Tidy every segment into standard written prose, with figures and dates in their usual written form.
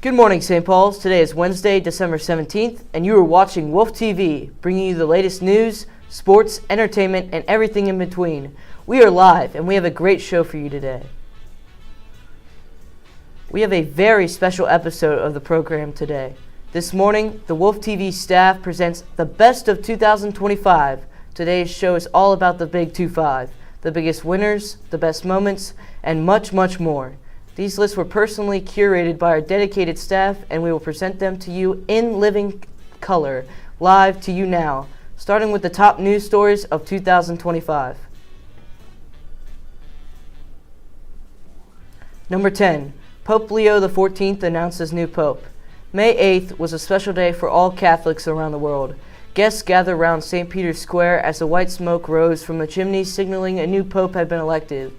Good morning, St. Paul's. Today is Wednesday, December 17th, and you are watching Wolf TV, bringing you the latest news, sports, entertainment, and everything in between. We are live, and we have a great show for you today. We have a very special episode of the program today. This morning, the Wolf TV staff presents the best of 2025. Today's show is all about the Big 2-5, the biggest winners, the best moments, and much, much more. These lists were personally curated by our dedicated staff, and we will present them to you in living color, live to you now, starting with the top news stories of 2025. Number 10. Pope Leo XIV announces new pope. May 8th was a special day for all Catholics around the world. Guests gathered around St. Peter's Square as the white smoke rose from the chimney, signaling a new pope had been elected.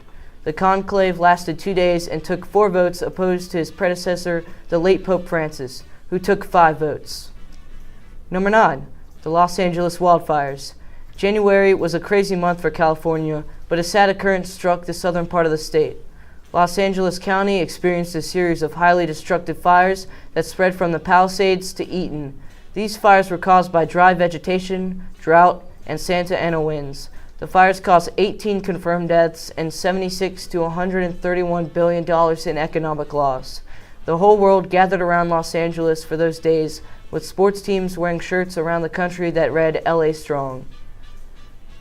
The conclave lasted 2 days and took 4 votes opposed to his predecessor, the late Pope Francis, who took 5 votes. Number 9. The Los Angeles wildfires. January was a crazy month for California, but a sad occurrence struck the southern part of the state. Los Angeles County experienced a series of highly destructive fires that spread from the Palisades to Eaton. These fires were caused by dry vegetation, drought, and Santa Ana winds. The fires caused 18 confirmed deaths and $76 to $131 billion in economic loss. The whole world gathered around Los Angeles for those days, with sports teams wearing shirts around the country that read LA Strong.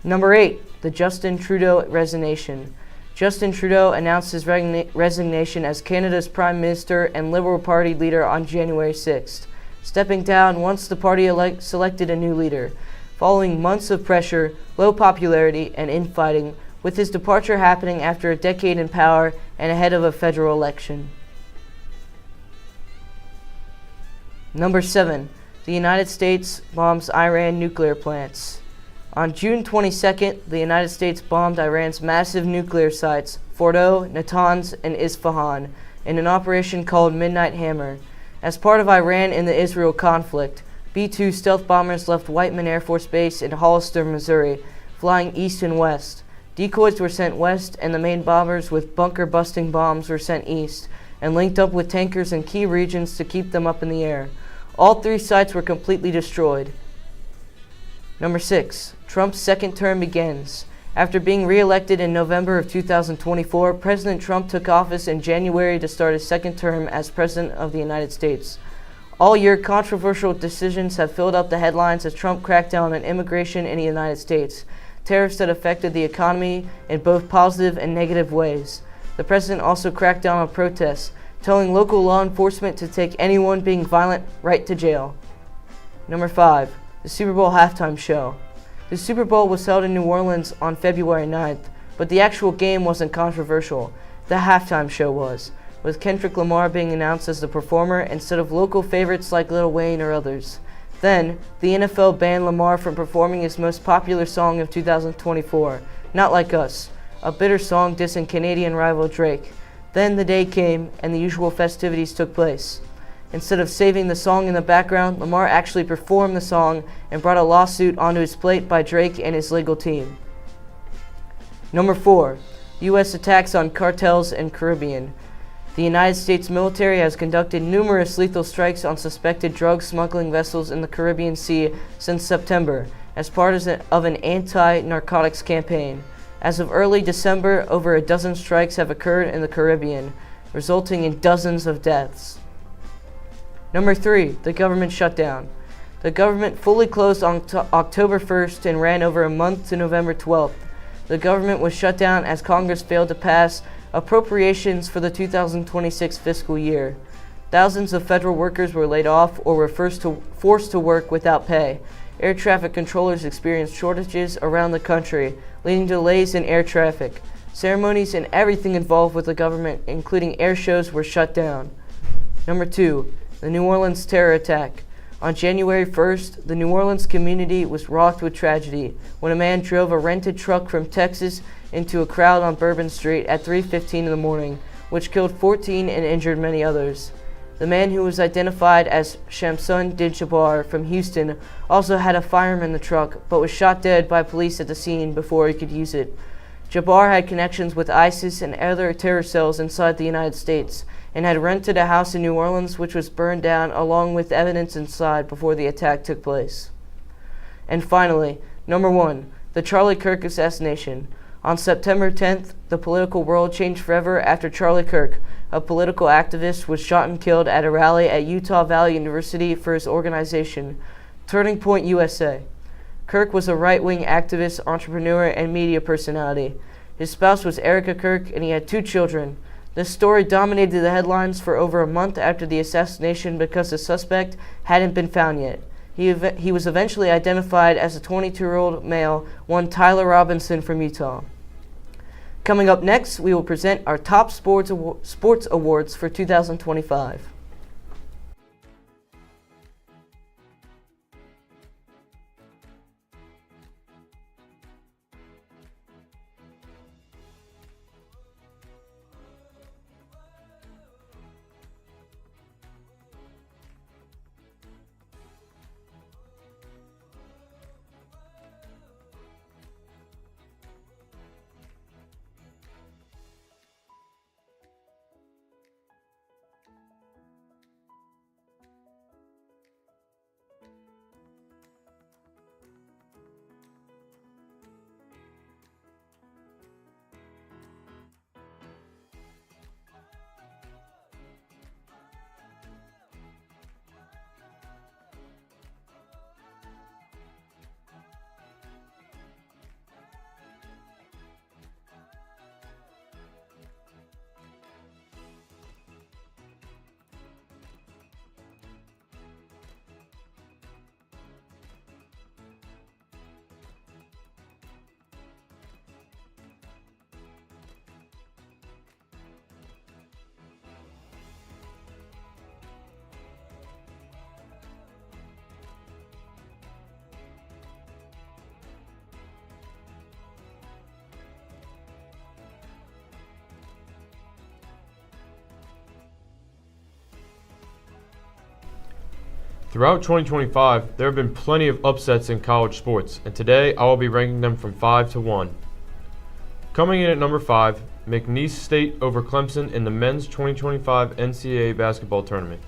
Number 8. The Justin Trudeau resignation. Justin Trudeau announced his resignation as Canada's Prime Minister and Liberal Party leader on January 6th, stepping down once the party selected a new leader. Following months of pressure, low popularity, and infighting, with his departure happening after a decade in power and ahead of a federal election. Number 7. The United States bombs Iran nuclear plants. On June 22nd, the United States bombed Iran's massive nuclear sites, Fordow, Natanz, and Isfahan, in an operation called Midnight Hammer. As part of Iran in the Israel conflict, B-2 stealth bombers left Whiteman Air Force Base in Hollister, Missouri, flying east and west. Decoys were sent west, and the main bombers with bunker-busting bombs were sent east, and linked up with tankers in key regions to keep them up in the air. All 3 sites were completely destroyed. Number 6. Trump's second term begins. After being re-elected in November of 2024, President Trump took office in January to start his second term as President of the United States. All year, controversial decisions have filled up the headlines as Trump cracked down on immigration in the United States, tariffs that affected the economy in both positive and negative ways. The president also cracked down on protests, telling local law enforcement to take anyone being violent right to jail. Number 5. The Super Bowl halftime show. The Super Bowl was held in New Orleans on February 9th, but the actual game wasn't controversial. The halftime show was, with Kendrick Lamar being announced as the performer instead of local favorites like Lil Wayne or others. Then, the NFL banned Lamar from performing his most popular song of 2024, Not Like Us, a bitter song dissing Canadian rival Drake. Then the day came, and the usual festivities took place. Instead of saving the song in the background, Lamar actually performed the song and brought a lawsuit onto his plate by Drake and his legal team. Number 4. U.S. attacks on cartels in Caribbean. The United States military has conducted numerous lethal strikes on suspected drug smuggling vessels in the Caribbean Sea since September, as part of an anti-narcotics campaign. As of early December, over a dozen strikes have occurred in the Caribbean, resulting in dozens of deaths. Number 3. The government shutdown. The government fully closed on October 1st and ran over a month to November 12th. The government was shut down as Congress failed to pass appropriations for the 2026 fiscal year. Thousands of federal workers were laid off or were forced to work without pay. Air traffic controllers experienced shortages around the country, leading to delays in air traffic. Ceremonies and everything involved with the government, including air shows, were shut down. Number 2. The New Orleans terror attack. On January 1st, the New Orleans community was rocked with tragedy when a man drove a rented truck from Texas into a crowd on Bourbon Street at 3:15 in the morning, which killed 14 and injured many others. The man, who was identified as Shamsun Jabbar from Houston, also had a firearm in the truck, but was shot dead by police at the scene before he could use it. Jabbar had connections with ISIS and other terror cells inside the United States, and had rented a house in New Orleans which was burned down along with evidence inside before the attack took place. And finally, number 1, the Charlie Kirk assassination. On September 10th, the political world changed forever after Charlie Kirk, a political activist, was shot and killed at a rally at Utah Valley University for his organization, Turning Point USA. Kirk was a right-wing activist, entrepreneur, and media personality. His spouse was Erica Kirk, and he had 2 children. This story dominated the headlines for over a month after the assassination because the suspect hadn't been found yet. He was eventually identified as a 22-year-old male, one Tyler Robinson from Utah. Coming up next, we will present our top sports awards for 2025. Throughout 2025, there have been plenty of upsets in college sports, and today I will be ranking them from 5 to 1. Coming in at number 5, McNeese State over Clemson in the men's 2025 NCAA basketball tournament.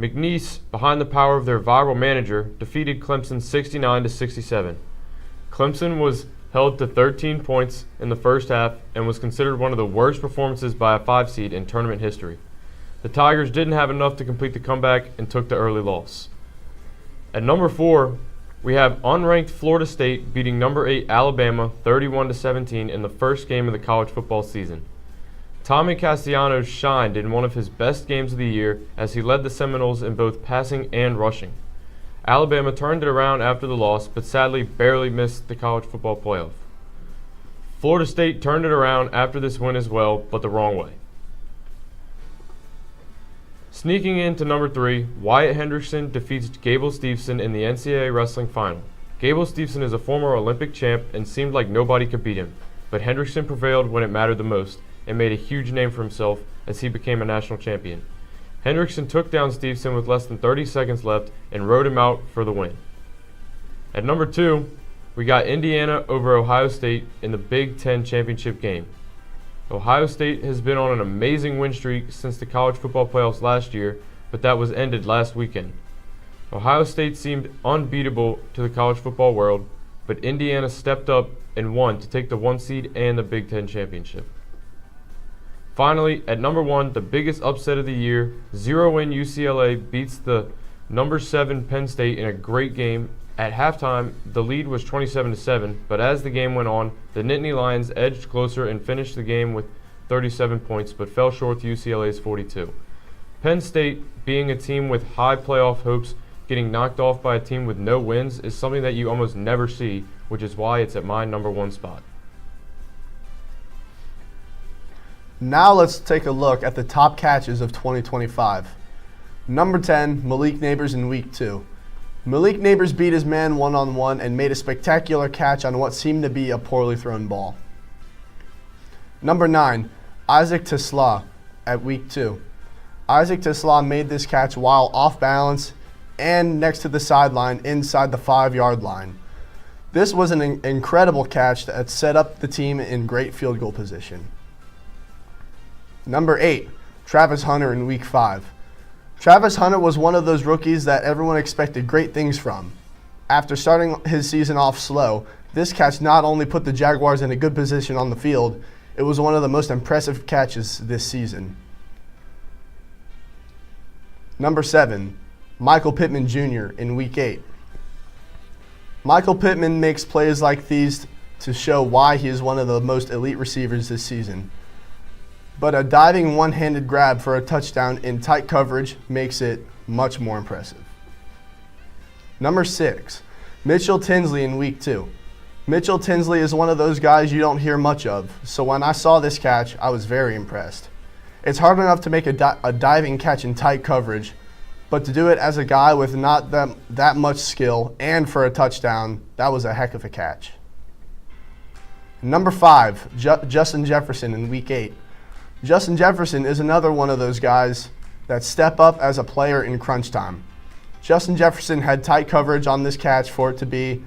McNeese, behind the power of their viral manager, defeated Clemson 69-67. Clemson was held to 13 points in the first half and was considered one of the worst performances by a 5 seed in tournament history. The Tigers didn't have enough to complete the comeback and took the early loss. At number 4, we have unranked Florida State beating number 8 Alabama 31-17 in the first game of the college football season. Tommy Castellanos shined in one of his best games of the year as he led the Seminoles in both passing and rushing. Alabama turned it around after the loss, but sadly barely missed the college football playoff. Florida State turned it around after this win as well, but the wrong way. Sneaking into number 3, Wyatt Hendrickson defeats Gable Steveson in the NCAA wrestling final. Gable Steveson is a former Olympic champ and seemed like nobody could beat him, but Hendrickson prevailed when it mattered the most and made a huge name for himself as he became a national champion. Hendrickson took down Steveson with less than 30 seconds left and rode him out for the win. At number 2, we got Indiana over Ohio State in the Big Ten championship game. Ohio State has been on an amazing win streak since the college football playoffs last year, but that was ended last weekend. Ohio State seemed unbeatable to the college football world, but Indiana stepped up and won to take the 1 seed and the Big Ten championship. Finally, at number 1, the biggest upset of the year, 0-win UCLA beats the number 7 Penn State in a great game. At halftime, the lead was 27-7, but as the game went on, the Nittany Lions edged closer and finished the game with 37 points, but fell short to UCLA's 42. Penn State, being a team with high playoff hopes, getting knocked off by a team with no wins is something that you almost never see, which is why it's at my number 1 spot. Now let's take a look at the top catches of 2025. Number 10, Malik Nabers in Week 2. Malik Nabers beat his man one-on-one and made a spectacular catch on what seemed to be a poorly thrown ball. Number 9, Isaac Tesla at Week 2. Isaac Tesla made this catch while off balance and next to the sideline inside the 5-yard line. This was an incredible catch that set up the team in great field goal position. Number 8, Travis Hunter in Week 5. Travis Hunter was one of those rookies that everyone expected great things from. After starting his season off slow, this catch not only put the Jaguars in a good position on the field, it was one of the most impressive catches this season. Number 7, Michael Pittman Jr. in Week 8. Michael Pittman makes plays like these to show why he is one of the most elite receivers this season. But a diving one-handed grab for a touchdown in tight coverage makes it much more impressive. Number 6, Mitchell Tinsley in Week 2. Mitchell Tinsley is one of those guys you don't hear much of, so when I saw this catch, I was very impressed. It's hard enough to make a diving catch in tight coverage, but to do it as a guy with not that much skill and for a touchdown, that was a heck of a catch. Number 5, Justin Jefferson in Week 8. Justin Jefferson is another one of those guys that step up as a player in crunch time. Justin Jefferson had tight coverage on this catch for it to be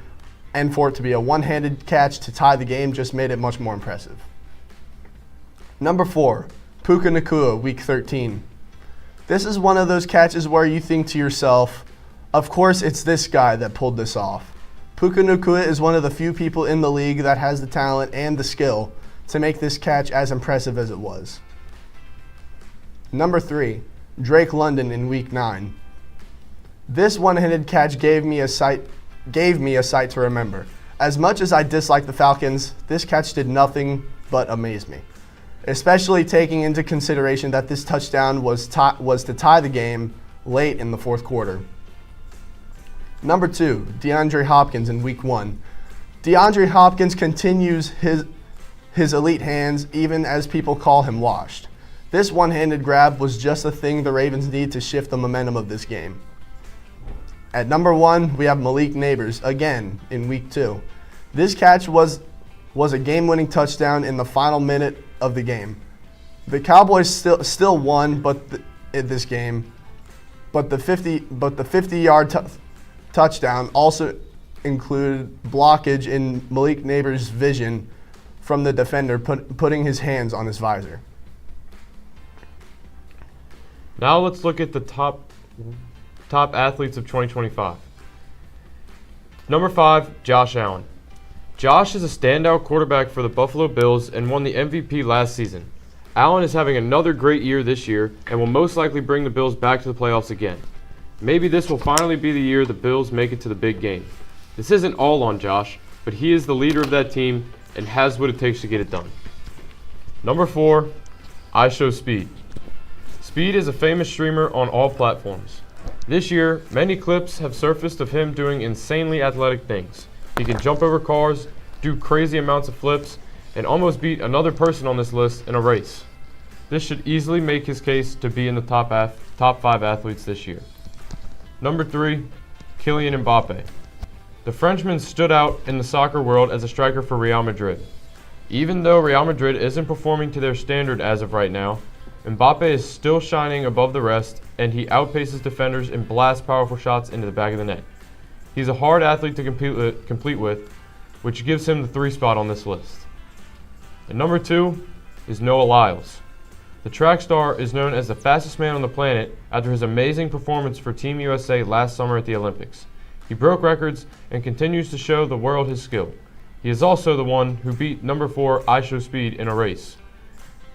a one-handed catch to tie the game just made it much more impressive. Number 4, Puka Nacua, Week 13. This is one of those catches where you think to yourself, of course it's this guy that pulled this off. Puka Nacua is one of the few people in the league that has the talent and the skill to make this catch as impressive as it was. Number 3, Drake London in Week 9. This one-handed catch gave me a sight to remember. As much as I dislike the Falcons, this catch did nothing but amaze me, especially taking into consideration that this touchdown was to tie the game late in the fourth quarter. Number 2, DeAndre Hopkins in Week 1. DeAndre Hopkins continues his elite hands even as people call him washed. This one-handed grab was just the thing the Ravens need to shift the momentum of this game. At number 1, we have Malik Nabers, again, in Week 2. This catch was a game-winning touchdown in the final minute of the game. The Cowboys still won this game, but the 50-yard touchdown also included blockage in Malik Nabers' vision from the defender putting his hands on his visor. Now let's look at the top athletes of 2025. Number 5, Josh Allen. Josh is a standout quarterback for the Buffalo Bills and won the MVP last season. Allen is having another great year this year and will most likely bring the Bills back to the playoffs again. Maybe this will finally be the year the Bills make it to the big game. This isn't all on Josh, but he is the leader of that team and has what it takes to get it done. Number 4, IShowSpeed. Speed is a famous streamer on all platforms. This year, many clips have surfaced of him doing insanely athletic things. He can jump over cars, do crazy amounts of flips, and almost beat another person on this list in a race. This should easily make his case to be in the top 5 athletes this year. Number 3, Kylian Mbappe. The Frenchman stood out in the soccer world as a striker for Real Madrid. Even though Real Madrid isn't performing to their standard as of right now, Mbappe is still shining above the rest, and he outpaces defenders and blasts powerful shots into the back of the net. He's a hard athlete to compete with, which gives him the 3 spot on this list. And number 2 is Noah Lyles. The track star is known as the fastest man on the planet after his amazing performance for Team USA last summer at the Olympics. He broke records and continues to show the world his skill. He is also the one who beat number 4 IShowSpeed in a race.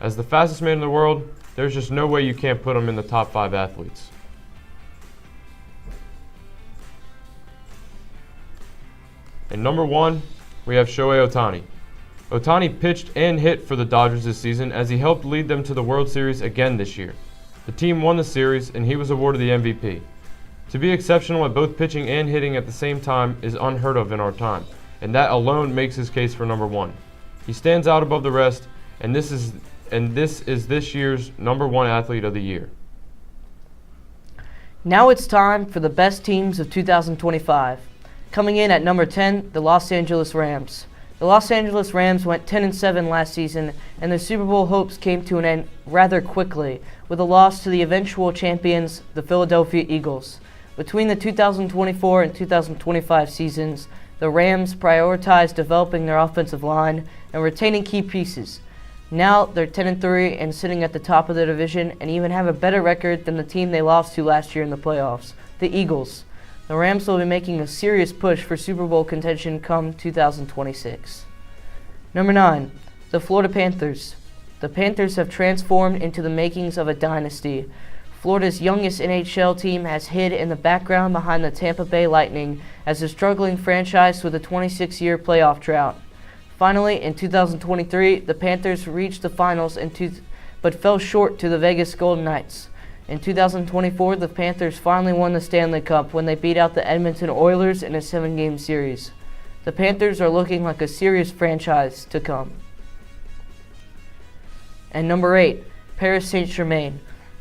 As the fastest man in the world, there's just no way you can't put him in the top 5 athletes. And number 1, we have Shohei Ohtani. Ohtani pitched and hit for the Dodgers this season as he helped lead them to the World Series again this year. The team won the series and he was awarded the MVP. To be exceptional at both pitching and hitting at the same time is unheard of in our time, and that alone makes his case for number 1. He stands out above the rest, and this is this year's number 1 athlete of the year. Now it's time for the best teams of 2025. Coming in at number 10, the Los Angeles Rams. The Los Angeles Rams went 10-7 last season, and their Super Bowl hopes came to an end rather quickly with a loss to the eventual champions, the Philadelphia Eagles. Between the 2024 and 2025 seasons, the Rams prioritized developing their offensive line and retaining key pieces. Now they're 10-3 and sitting at the top of the division and even have a better record than the team they lost to last year in the playoffs, the Eagles. The Rams will be making a serious push for Super Bowl contention come 2026. Number 9, the Florida Panthers. The Panthers have transformed into the makings of a dynasty. Florida's youngest NHL team has hid in the background behind the Tampa Bay Lightning as a struggling franchise with a 26-year playoff drought. Finally, in 2023, the Panthers reached the finals but fell short to the Vegas Golden Knights. In 2024, the Panthers finally won the Stanley Cup when they beat out the Edmonton Oilers in a 7-game series. The Panthers are looking like a serious franchise to come. And number 8, Paris Saint-Germain.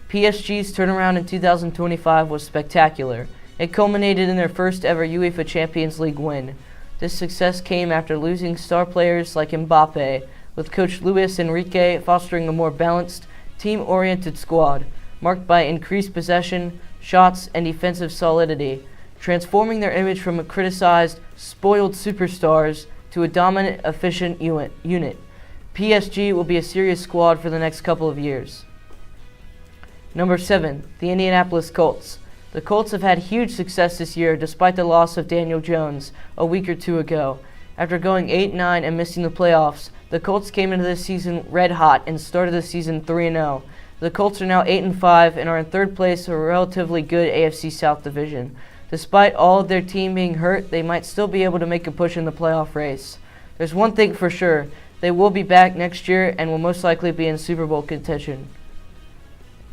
PSG's turnaround in 2025 was spectacular. It culminated in their first ever UEFA Champions League win. This success came after losing star players like Mbappe, with coach Luis Enrique fostering a more balanced, team-oriented squad, marked by increased possession, shots, and defensive solidity, transforming their image from a criticized, spoiled superstars to a dominant, efficient unit. PSG will be a serious squad for the next couple of years. Number 7, the Indianapolis Colts. The Colts have had huge success this year despite the loss of Daniel Jones a week or two ago. After going 8-9 and missing the playoffs, the Colts came into this season red hot and started the season 3-0. The Colts are now 8-5 and are in third place of a relatively good AFC South division. Despite all of their team being hurt, they might still be able to make a push in the playoff race. There's one thing for sure, they will be back next year and will most likely be in Super Bowl contention.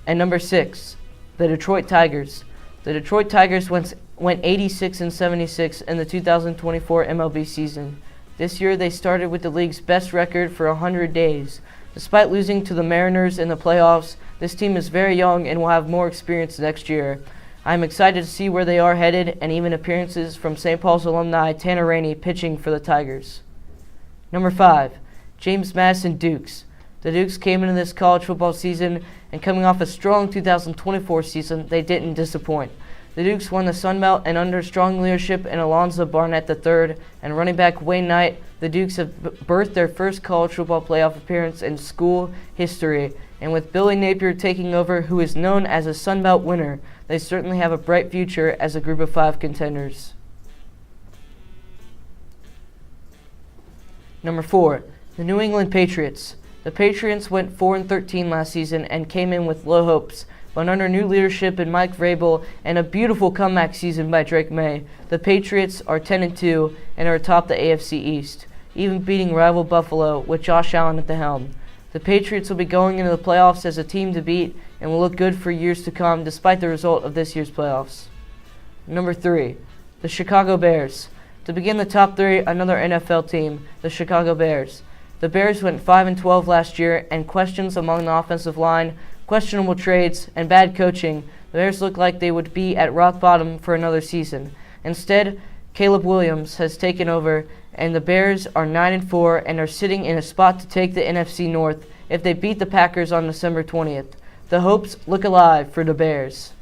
And number 6, the Detroit Tigers. The Detroit Tigers went 86-76 in the 2024 MLB season. This year they started with the league's best record for 100 days. Despite losing to the Mariners in the playoffs, this team is very young and will have more experience next year. I am excited to see where they are headed and even appearances from St. Paul's alumni Tanner Rainey pitching for the Tigers. Number 5, James Madison Dukes. The Dukes came into this college football season, and coming off a strong 2024 season, they didn't disappoint. The Dukes won the Sun Belt, and under strong leadership in Alonzo Barnett III and running back Wayne Knight, the Dukes have birthed their first college football playoff appearance in school history. And with Billy Napier taking over, who is known as a Sun Belt winner, they certainly have a bright future as a Group of 5 contenders. Number 4, the New England Patriots. The Patriots went 4-13 last season and came in with low hopes, but under new leadership in Mike Vrabel and a beautiful comeback season by Drake May, the Patriots are 10-2 and are atop the AFC East, even beating rival Buffalo with Josh Allen at the helm. The Patriots will be going into the playoffs as a team to beat and will look good for years to come despite the result of this year's playoffs. Number 3, the Chicago Bears. To begin the top 3, another NFL team, the Chicago Bears. The Bears went 5-12 last year, and questions among the offensive line, questionable trades, and bad coaching, the Bears look like they would be at rock bottom for another season. Instead, Caleb Williams has taken over, and the Bears are 9-4 and are sitting in a spot to take the NFC North if they beat the Packers on December 20th. The hopes look alive for the Bears.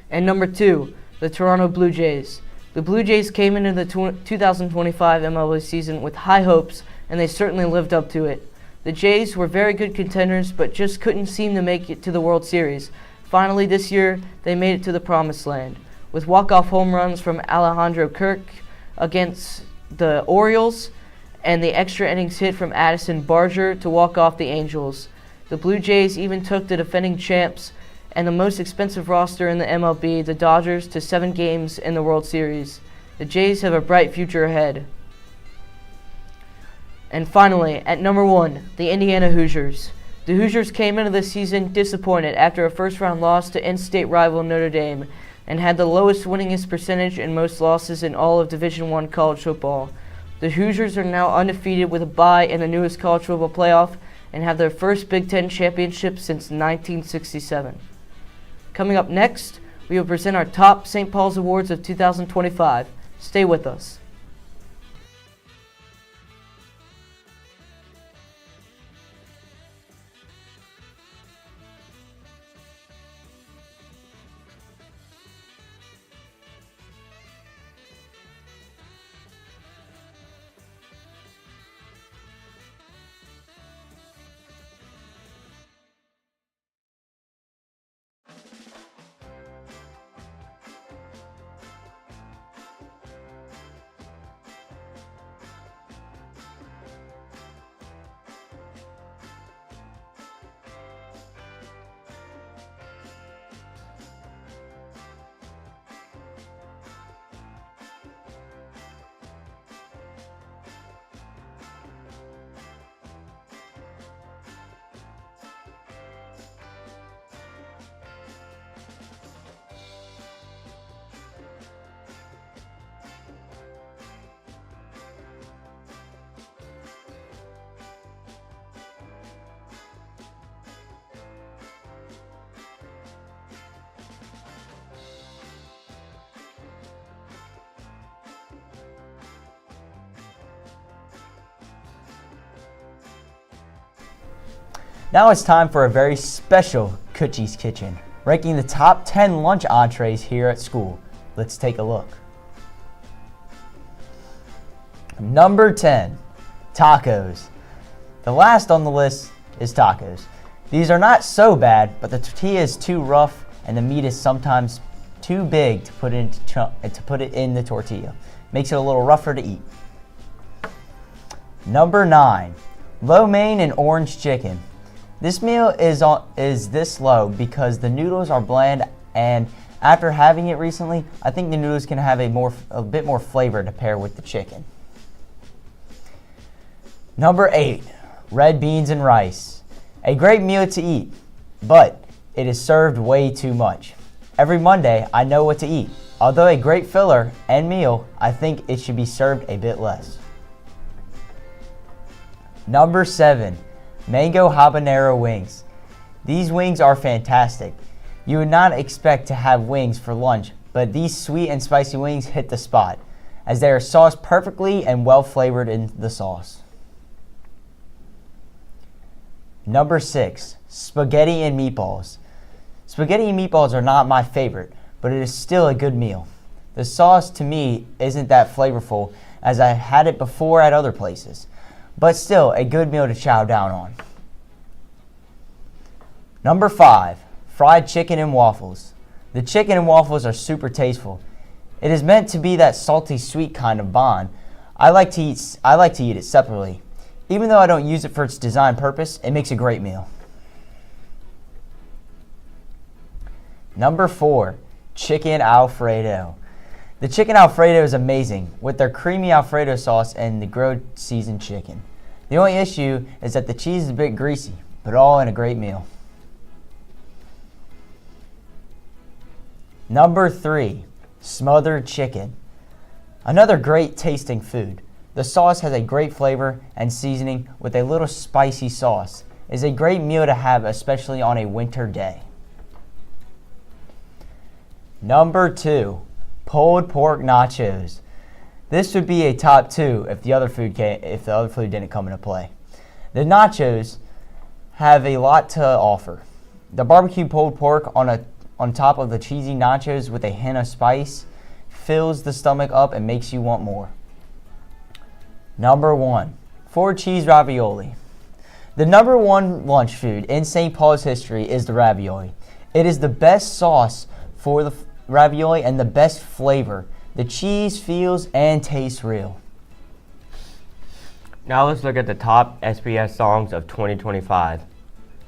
And number 2, the Toronto Blue Jays. The Blue Jays came into the 2025 MLB season with high hopes, and they certainly lived up to it. The Jays were very good contenders, but just couldn't seem to make it to the World Series. Finally, this year, they made it to the Promised Land, with walk-off home runs from Alejandro Kirk against the Orioles, and the extra innings hit from Addison Barger to walk off the Angels. The Blue Jays even took the defending champs and the most expensive roster in the MLB, the Dodgers, to 7 games in the World Series. The Jays have a bright future ahead. And finally, at number 1, the Indiana Hoosiers. The Hoosiers came into the season disappointed after a first-round loss to in-state rival Notre Dame and had the lowest winningest percentage and most losses in all of Division I college football. The Hoosiers are now undefeated with a bye in the newest college football playoff and have their first Big Ten championship since 1967. Coming up next, we will present our top St. Paul's Awards of 2025. Stay with us. Now it's time for a very special Coochie's Kitchen, ranking the top 10 lunch entrees here at school. Let's take a look. Number 10, tacos. The last on the list is tacos. These are not so bad, but the tortilla is too rough and the meat is sometimes too big to put it in the tortilla. Makes it a little rougher to eat. Number 9, lo mein and orange chicken. This meal is this low because the noodles are bland, and after having it recently, I think the noodles can have a bit more flavor to pair with the chicken. Number 8, red beans and rice. A great meal to eat, but it is served way too much. Every Monday, I know what to eat. Although a great filler and meal, I think it should be served a bit less. Number 7, mango habanero wings. These wings are fantastic. You would not expect to have wings for lunch, but these sweet and spicy wings hit the spot, as they are sauced perfectly and well flavored in the sauce. Number 6, spaghetti and meatballs. Spaghetti and meatballs are not my favorite, but it is still a good meal. The sauce to me isn't that flavorful, as I had it before at other places, but still a good meal to chow down on. Number 5, fried chicken and waffles. The chicken and waffles are super tasteful. It is meant to be that salty sweet kind of bond. I like to eat it separately. Even though I don't use it for its design purpose, it makes a great meal. Number 4, chicken Alfredo. The chicken Alfredo is amazing with their creamy Alfredo sauce and the grilled seasoned chicken. The only issue is that the cheese is a bit greasy, but all in a great meal. Number 3, smothered chicken. Another great tasting food. The sauce has a great flavor and seasoning with a little spicy sauce. It is a great meal to have, especially on a winter day. Number 2, pulled pork nachos. This would be a top 2 if the other food didn't come into play. The nachos have a lot to offer. The barbecue pulled pork on top of the cheesy nachos with a hint of spice fills the stomach up and makes you want more. Number 1, 4 cheese ravioli. The number 1 lunch food in St. Paul's history is the ravioli. It is the best sauce for the ravioli and the best flavor. The cheese feels and tastes real. Now let's look at the top SBS songs of 2025.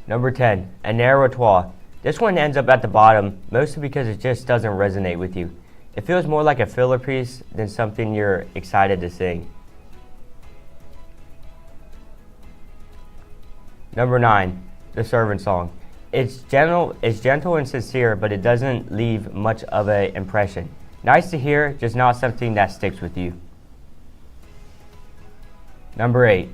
Number 10, Un Aérotois. This one ends up at the bottom, mostly because it just doesn't resonate with you. It feels more like a filler piece than something you're excited to sing. Number 9, The Servant Song. It's gentle and sincere, but it doesn't leave much of an impression. Nice to hear, just not something that sticks with you. Number 8,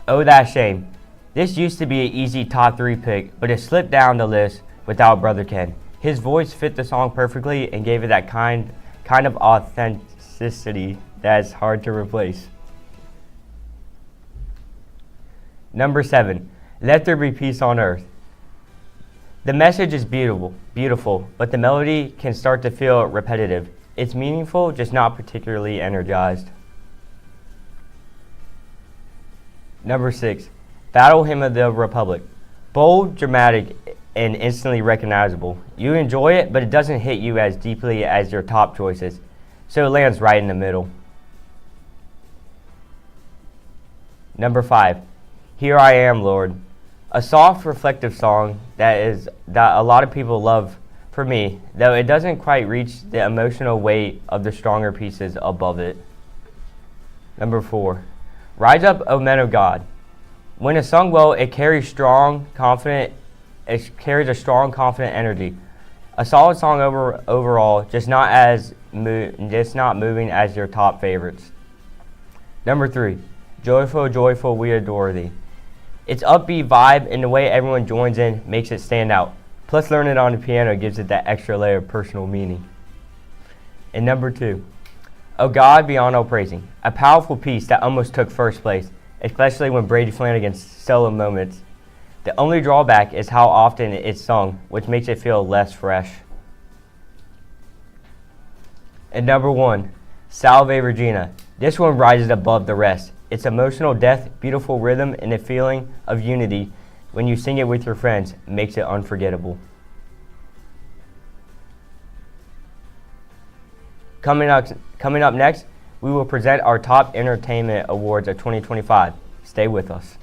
Oh That Shame. This used to be an easy top 3 pick, but it slipped down the list without Brother Ken. His voice fit the song perfectly and gave it that kind of authenticity that's hard to replace. Number 7, Let There Be Peace on Earth. The message is beautiful, but the melody can start to feel repetitive. It's meaningful, just not particularly energized. Number 6, Battle Hymn of the Republic. Bold, dramatic, and instantly recognizable. You enjoy it, but it doesn't hit you as deeply as your top choices, so it lands right in the middle. Number 5, Here I Am, Lord. A soft, reflective song that a lot of people love for me, though it doesn't quite reach the emotional weight of the stronger pieces above it. Number 4, Rise Up, O Men of God. When it's sung well, it carries a strong, confident energy. A solid song overall, just not moving as your top favorites. Number 3, Joyful, Joyful, We Adore Thee. Its upbeat vibe and the way everyone joins in makes it stand out. Plus, learning it on the piano gives it that extra layer of personal meaning. And number 2, Oh God, Beyond All Praising. A powerful piece that almost took first place, especially when Brady Flanagan's solo moments. The only drawback is how often it's sung, which makes it feel less fresh. And number 1, Salve Regina. This one rises above the rest. Its emotional depth, beautiful rhythm, and the feeling of unity when you sing it with your friends makes it unforgettable. Coming up next, we will present our top entertainment awards of 2025. Stay with us.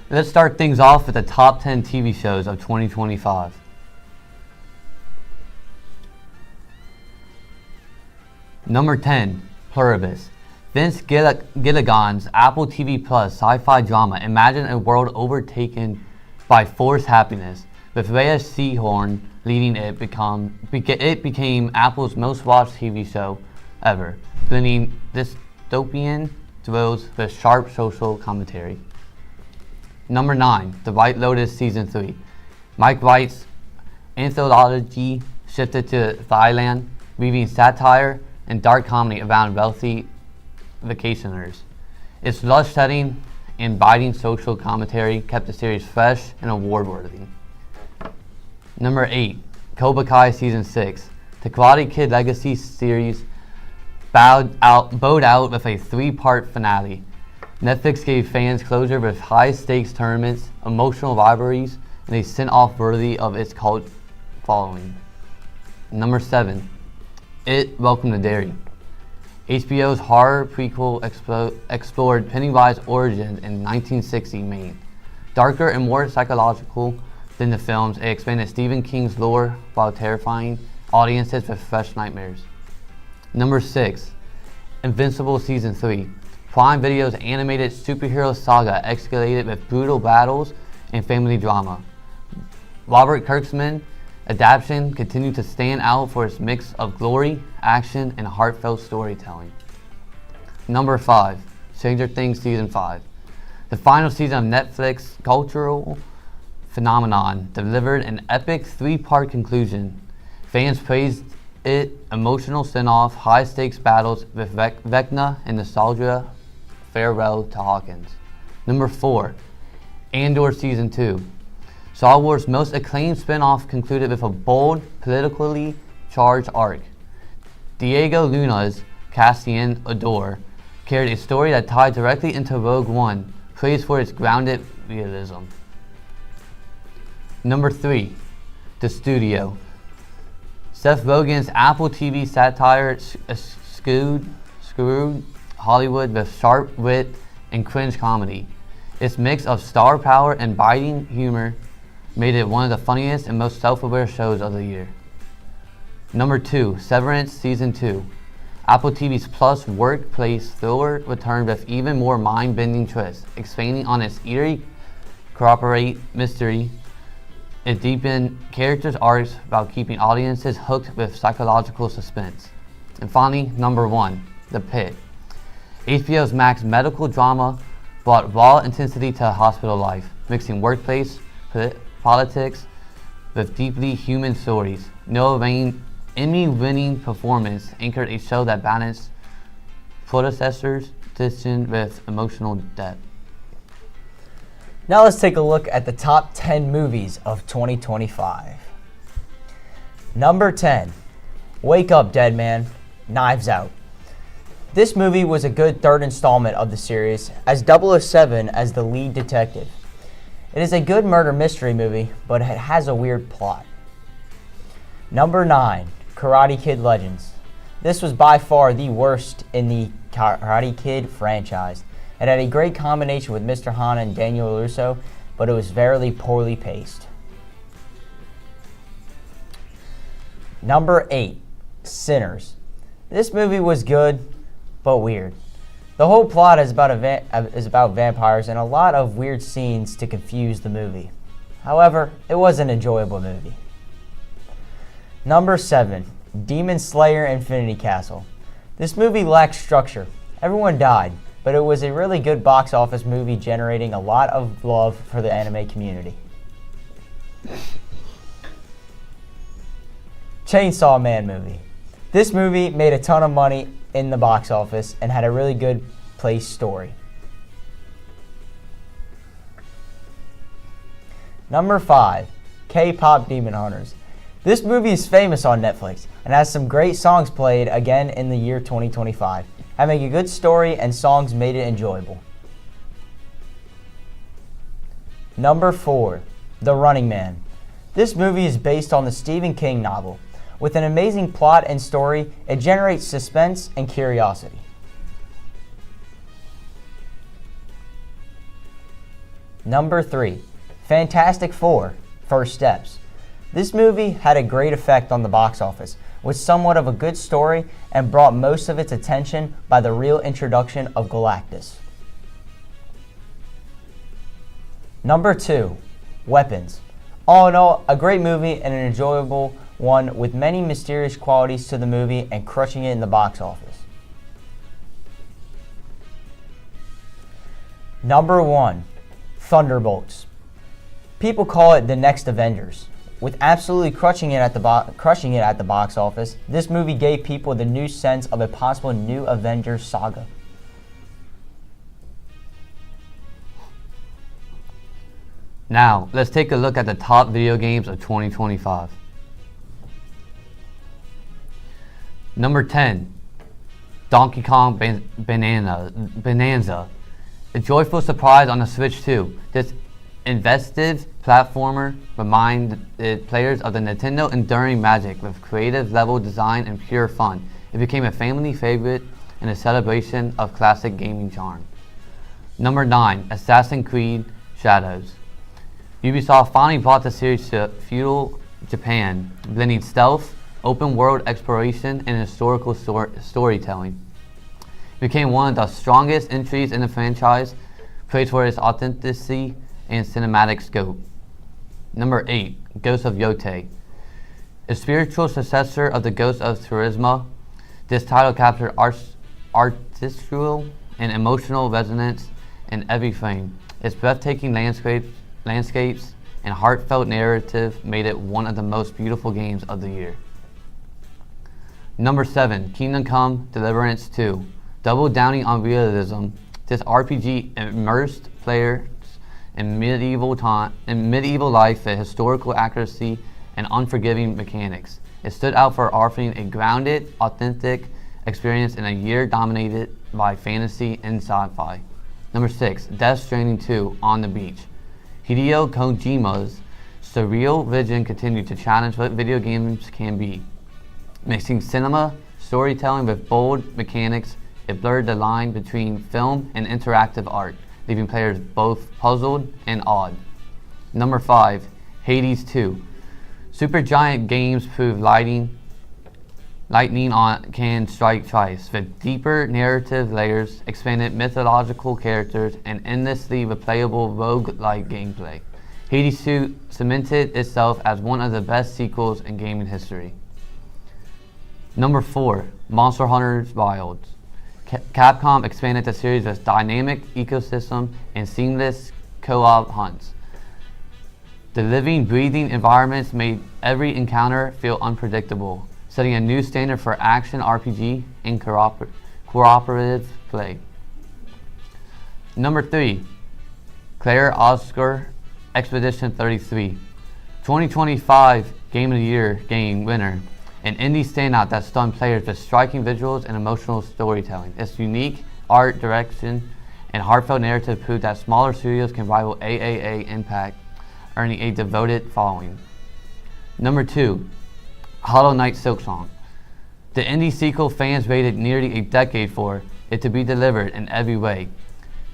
Let's start things off with the top 10 TV shows of 2025. Number 10, Pluribus. Vince Gilligan's Apple TV Plus sci-fi drama. Imagine a world overtaken by forced happiness. With Rhea Seehorn leading it, it became Apple's most watched TV show ever, blending dystopian thrills with sharp social commentary. Number 9, The White Lotus Season 3. Mike White's anthology shifted to Thailand, weaving satire and dark comedy around wealthy vacationers. Its lush setting and biting social commentary kept the series fresh and award-worthy. Number 8, Cobra Kai Season 6. The Karate Kid Legacy series bowed out with a 3-part finale. Netflix gave fans closure with high-stakes tournaments, emotional rivalries, and a send-off worthy of its cult following. Number 7, It, Welcome to Derry. HBO's horror prequel explored Pennywise origins in 1960 Maine. Darker and more psychological than the films, it expanded Stephen King's lore while terrifying audiences with fresh nightmares. Number 6, Invincible Season 3. Prime Video's animated superhero saga escalated with brutal battles and family drama. Robert Kirkman's adaptation continued to stand out for its mix of glory, action, and heartfelt storytelling. Number 5, Stranger Things Season 5. The final season of Netflix cultural phenomenon delivered an epic 3-part conclusion. Fans praised it, emotional send-off, high-stakes battles with Vecna and nostalgia. Farewell to Hawkins. Number 4, Andor Season 2. Star Wars' most acclaimed spin-off concluded with a bold, politically charged arc. Diego Luna's Cassian Andor carried a story that tied directly into Rogue One, praised for its grounded realism. Number 3, The Studio. Seth Rogen's Apple TV satire screwed Hollywood with sharp wit and cringe comedy. Its mix of star power and biting humor made it one of the funniest and most self-aware shows of the year. Number 2, Severance Season 2. Apple TV's Plus workplace thriller returned with even more mind-bending twists, expanding on its eerie corporate mystery. It deepened characters' arcs while keeping audiences hooked with psychological suspense. And finally, number 1, The Pit. HBO's Max medical drama brought raw intensity to hospital life, mixing workplace politics with deeply human stories. Noah Rain's Emmy-winning performance anchored a show that balanced predecessors tension with emotional depth. Now let's take a look at the top 10 movies of 2025. Number 10, Wake Up Dead Man, Knives Out. This movie was a good third installment of the series, as 007 as the lead detective. It is a good murder mystery movie, but it has a weird plot. Number 9, Karate Kid Legends. This was by far the worst in the Karate Kid franchise. It had a great combination with Mr. Hanna and Daniel LaRusso, but it was very poorly paced. Number 8, Sinners. This movie was good, but weird. The whole plot is about vampires and a lot of weird scenes to confuse the movie. However, it was an enjoyable movie. Number 7, Demon Slayer Infinity Castle. This movie lacked structure. Everyone died, but it was a really good box office movie generating a lot of love for the anime community. Chainsaw Man movie. This movie made a ton of money in the box office and had a really good place story. Number 5, K-Pop Demon Hunters. This movie is famous on Netflix and has some great songs played again in the year 2025. Having a good story and songs made it enjoyable. Number 4, The Running Man. This movie is based on the Stephen King novel. With an amazing plot and story, it generates suspense and curiosity. Number 3, Fantastic Four, First Steps. This movie had a great effect on the box office, with somewhat of a good story and brought most of its attention by the real introduction of Galactus. Number 2, Weapons. All in all, a great movie and an enjoyable one with many mysterious qualities to the movie and crushing it in the box office. Number 1, Thunderbolts. People call it the next Avengers. With absolutely crushing it at the box office, this movie gave people the new sense of a possible new Avengers saga. Now, let's take a look at the top video games of 2025. Number 10, Donkey Kong Bonanza. A joyful surprise on the Switch 2. This investive platformer reminded players of the Nintendo enduring magic with creative level design and pure fun. It became a family favorite and a celebration of classic gaming charm. Number 9, Assassin's Creed Shadows. Ubisoft finally brought the series to feudal Japan, blending stealth, open world exploration, and historical storytelling. It became one of the strongest entries in the franchise, praised for its authenticity and cinematic scope. Number 8, Ghost of Yotei. A spiritual successor of the Ghost of Tsushima, this title captured artistry and emotional resonance in every frame. Its breathtaking landscapes and heartfelt narrative made it one of the most beautiful games of the year. Number 7, Kingdom Come Deliverance 2. Double downing on realism, this RPG immersed players in medieval life with historical accuracy and unforgiving mechanics. It stood out for offering a grounded, authentic experience in a year dominated by fantasy and sci-fi. Number 6, Death Stranding 2 On the Beach. Hideo Kojima's surreal vision continued to challenge what video games can be. Mixing cinema, storytelling with bold mechanics, it blurred the line between film and interactive art, leaving players both puzzled and awed. Number 5, Hades 2. Supergiant Games proved lightning can strike twice, with deeper narrative layers, expanded mythological characters, and endlessly replayable rogue-like gameplay. Hades 2 cemented itself as one of the best sequels in gaming history. Number 4, Monster Hunter Wilds. Capcom expanded the series with dynamic ecosystem and seamless co-op hunts. The living, breathing environments made every encounter feel unpredictable, setting a new standard for action RPG and cooperative play. Number 3, Player Oscar Expedition 33. 2025 Game of the Year game winner. An indie standout that stunned players with striking visuals and emotional storytelling. Its unique art direction and heartfelt narrative proved that smaller studios can rival AAA Impact, earning a devoted following. Number 2, Hollow Knight Silksong. The indie sequel fans waited nearly a decade for it to be delivered in every way,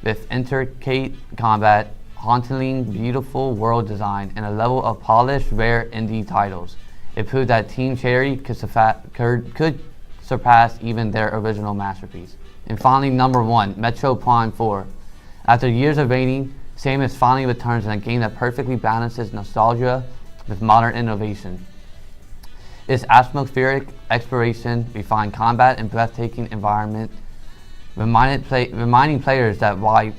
with intricate combat, hauntingly beautiful world design, and a level of polished, rare indie titles. It proved that Team Cherry could surpass even their original masterpiece. And finally, number 1, Metro Prime 4. After years of waiting, Samus finally returns in a game that perfectly balances nostalgia with modern innovation. Its atmospheric exploration, refined combat, and breathtaking environment reminding players that why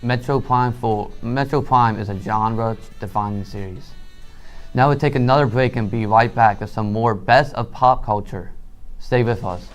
Metro Prime is a genre-defining series. Now we'll take another break and be right back with some more best of pop culture. Stay with us.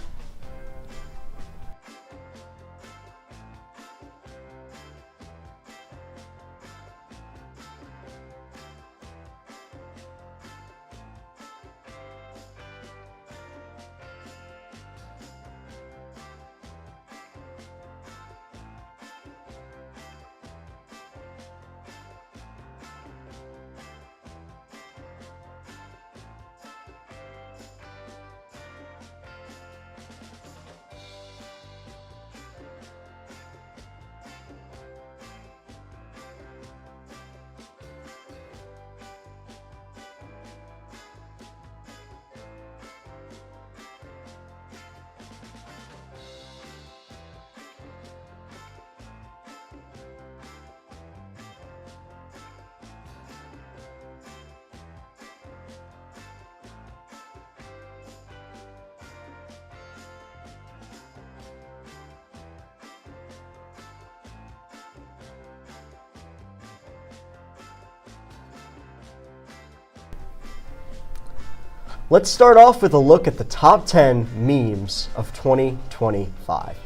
Let's start off with a look at the top 10 memes of 2025.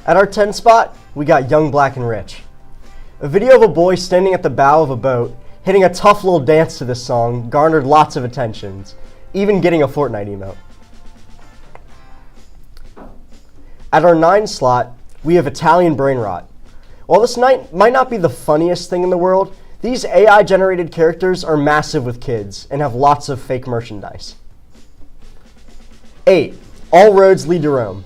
At our 10 spot, we got Young, Black, and Rich. A video of a boy standing at the bow of a boat, hitting a tough little dance to this song, garnered lots of attentions, even getting a Fortnite emote. At our 9 slot, we have Italian Brain Rot. While this might not be the funniest thing in the world, these AI-generated characters are massive with kids and have lots of fake merchandise. 8. All Roads Lead to Rome.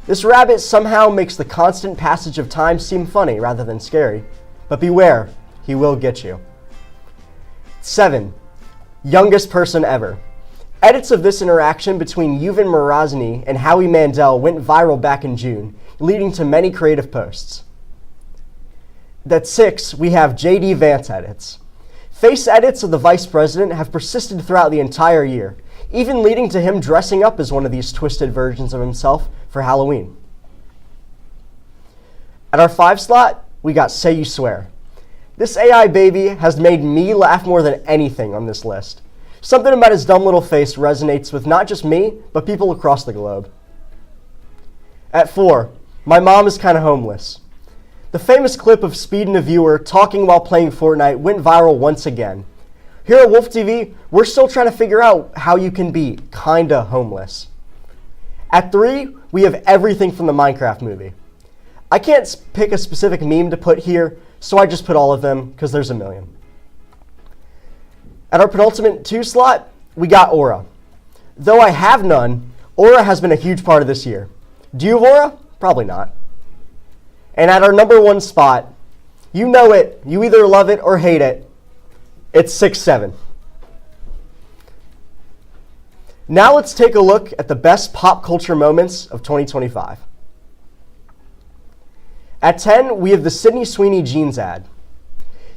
This rabbit somehow makes the constant passage of time seem funny rather than scary. But beware, he will get you. 7. Youngest Person Ever. Edits of this interaction between Yuvan Morozni and Howie Mandel went viral back in June, leading to many creative posts. At 6, we have JD Vance edits. Face edits of the vice president have persisted throughout the entire year, even leading to him dressing up as one of these twisted versions of himself for Halloween. At our 5 slot, we got Say You Swear. This AI baby has made me laugh more than anything on this list. Something about his dumb little face resonates with not just me, but people across the globe. At 4, My Mom is Kinda Homeless. The famous clip of Speed and a viewer talking while playing Fortnite went viral once again. Here at Wolf TV, we're still trying to figure out how you can be kinda homeless. At 3, we have everything from the Minecraft movie. I can't pick a specific meme to put here, so I just put all of them because there's a million. At our penultimate 2 slot, we got Aura. Though I have none, Aura has been a huge part of this year. Do you have Aura? Probably not. And at our number 1 spot, you know it, you either love it or hate it, it's 6'7". Now let's take a look at the best pop culture moments of 2025. At 10, we have the Sydney Sweeney jeans ad.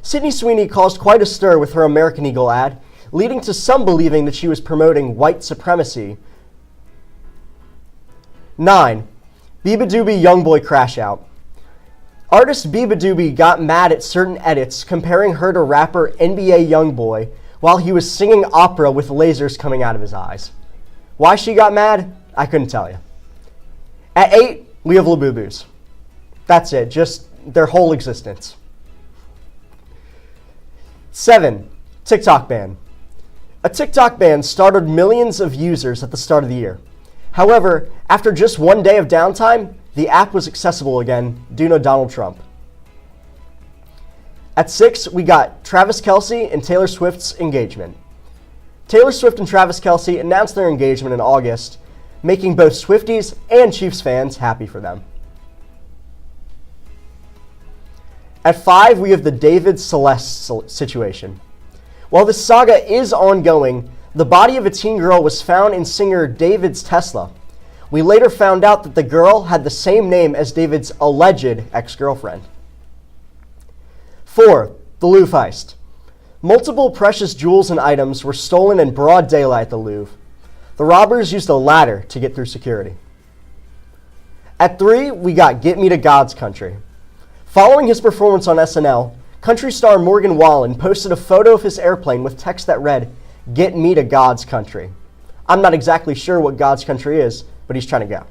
Sydney Sweeney caused quite a stir with her American Eagle ad, leading to some believing that she was promoting white supremacy. 9, Beabadoobee Youngboy Crash Out. Artist Beabadoobee got mad at certain edits comparing her to rapper NBA Youngboy while he was singing opera with lasers coming out of his eyes. Why she got mad, I couldn't tell you. At 8, we have Labubu's. That's it, just their whole existence. 7. TikTok ban. A TikTok ban startled millions of users at the start of the year. However, after just one day of downtime, the app was accessible again due to Donald Trump. At 6, we got Travis Kelce and Taylor Swift's engagement. Taylor Swift and Travis Kelce announced their engagement in August, making both Swifties and Chiefs fans happy for them. At 5, we have the David Celeste situation. While this saga is ongoing, the body of a teen girl was found in singer David's Tesla. We later found out that the girl had the same name as David's alleged ex-girlfriend. 4. The Louvre heist. Multiple precious jewels and items were stolen in broad daylight at the Louvre. The robbers used a ladder to get through security. At 3, we got Get Me to God's Country. Following his performance on SNL, country star Morgan Wallen posted a photo of his airplane with text that read, "Get me to God's country." I'm not exactly sure what God's country is, but he's trying to go.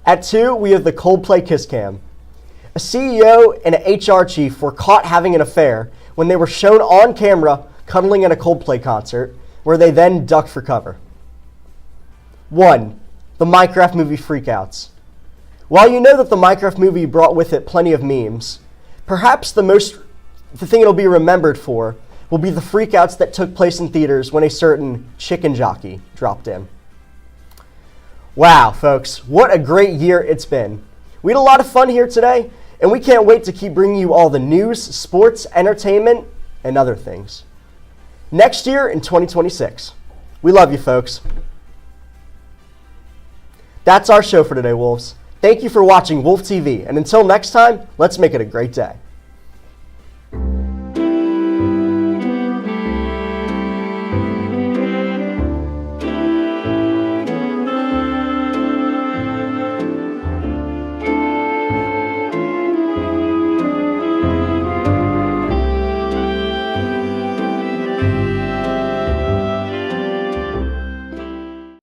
At 2, we have the Coldplay Kiss Cam. A CEO and an HR chief were caught having an affair when they were shown on camera cuddling at a Coldplay concert, where they then ducked for cover. 1. The Minecraft movie freakouts. While you know that the Minecraft movie brought with it plenty of memes, perhaps the thing it'll be remembered for will be the freakouts that took place in theaters when a certain chicken jockey dropped in. Wow, folks, what a great year it's been. We had a lot of fun here today, and we can't wait to keep bringing you all the news, sports, entertainment, and other things. Next year in 2026. We love you, folks. That's our show for today, Wolves. Thank you for watching Wolf TV, and until next time, let's make it a great day.